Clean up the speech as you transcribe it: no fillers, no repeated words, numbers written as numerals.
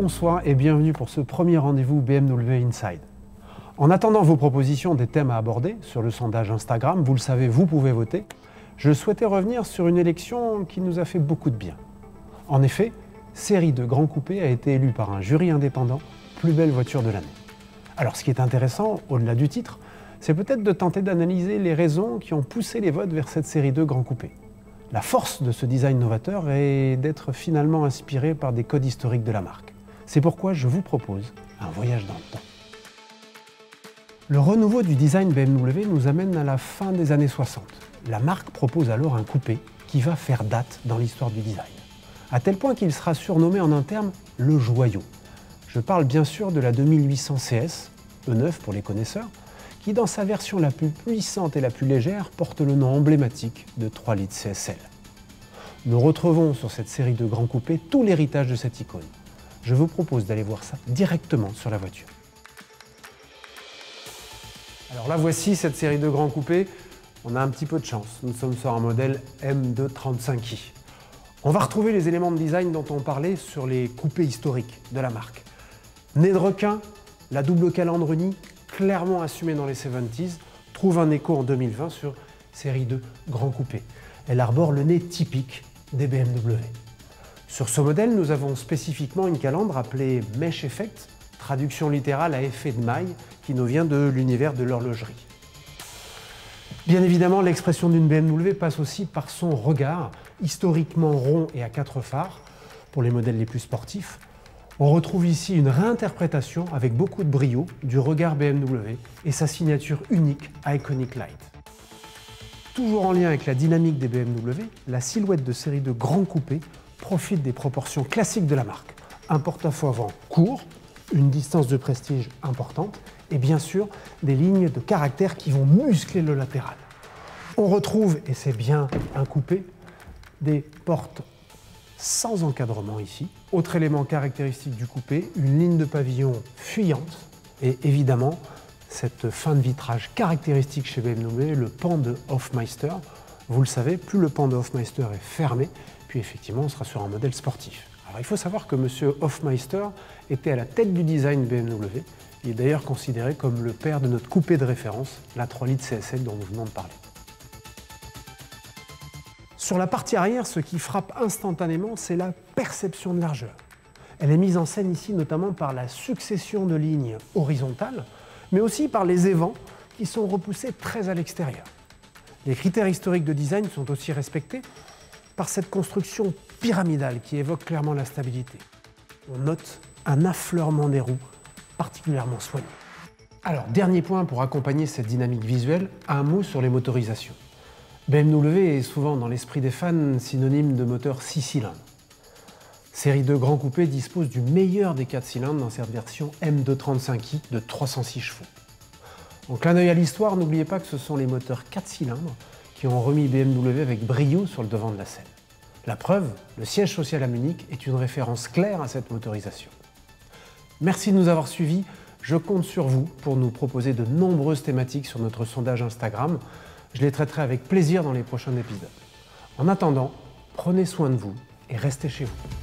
Bonsoir et bienvenue pour ce premier rendez-vous BMW Inside. En attendant vos propositions des thèmes à aborder sur le sondage Instagram, vous le savez, vous pouvez voter, je souhaitais revenir sur une élection qui nous a fait beaucoup de bien. En effet, Série de Grand Coupé a été élue par un jury indépendant plus belle voiture de l'année. Alors ce qui est intéressant, au-delà du titre, c'est peut-être de tenter d'analyser les raisons qui ont poussé les votes vers cette Série 2 Grand Coupé. La force de ce design novateur est d'être finalement inspiré par des codes historiques de la marque. C'est pourquoi je vous propose un voyage dans le temps. Le renouveau du design BMW nous amène à la fin des années 60. La marque propose alors un coupé qui va faire date dans l'histoire du design, à tel point qu'il sera surnommé en interne le joyau. Je parle bien sûr de la 2800 CS, E9 pour les connaisseurs, qui dans sa version la plus puissante et la plus légère porte le nom emblématique de 3 litres CSL. Nous retrouvons sur cette série de grands coupés tout l'héritage de cette icône. Je vous propose d'aller voir ça directement sur la voiture. Alors là voici cette série de grands coupés. On a un petit peu de chance, nous sommes sur un modèle M235i. On va retrouver les éléments de design dont on parlait sur les coupés historiques de la marque. Nez de requin, la double calandre unie, clairement assumée dans les 70s, trouve un écho en 2020 sur série 2 Grand Coupé. Elle arbore le nez typique des BMW. Sur ce modèle, nous avons spécifiquement une calandre appelée Mesh Effect, traduction littérale à effet de maille, qui nous vient de l'univers de l'horlogerie. Bien évidemment, l'expression d'une BMW passe aussi par son regard, historiquement rond et à 4 phares, pour les modèles les plus sportifs. On retrouve ici une réinterprétation avec beaucoup de brio du regard BMW et sa signature unique Iconic Light. Toujours en lien avec la dynamique des BMW, la silhouette de série de grands coupés profite des proportions classiques de la marque. Un porte-à-faux avant court, une distance de prestige importante et bien sûr des lignes de caractère qui vont muscler le latéral. On retrouve, et c'est bien un coupé, des portes sans encadrement ici. Autre élément caractéristique du coupé, une ligne de pavillon fuyante et évidemment cette fin de vitrage caractéristique chez BMW, le pan de Hofmeister. Vous le savez, plus le pan de Hofmeister est fermé, puis effectivement on sera sur un modèle sportif. Alors il faut savoir que M. Hofmeister était à la tête du design BMW. Il est d'ailleurs considéré comme le père de notre coupé de référence, la 3 litres CSL dont nous venons de parler. Sur la partie arrière, ce qui frappe instantanément, c'est la perception de largeur. Elle est mise en scène ici notamment par la succession de lignes horizontales, mais aussi par les évents qui sont repoussés très à l'extérieur. Les critères historiques de design sont aussi respectés par cette construction pyramidale qui évoque clairement la stabilité. On note un affleurement des roues particulièrement soigné. Alors, dernier point pour accompagner cette dynamique visuelle, un mot sur les motorisations. BMW est souvent dans l'esprit des fans synonyme de moteur 6 cylindres. Série 2 Grand Coupé dispose du meilleur des 4 cylindres dans cette version M235i de 306 chevaux. En clin d'œil à l'histoire, n'oubliez pas que ce sont les moteurs 4 cylindres qui ont remis BMW avec brio sur le devant de la scène. La preuve, le siège social à Munich est une référence claire à cette motorisation. Merci de nous avoir suivis, je compte sur vous pour nous proposer de nombreuses thématiques sur notre sondage Instagram. Je les traiterai avec plaisir dans les prochains épisodes. En attendant, prenez soin de vous et restez chez vous.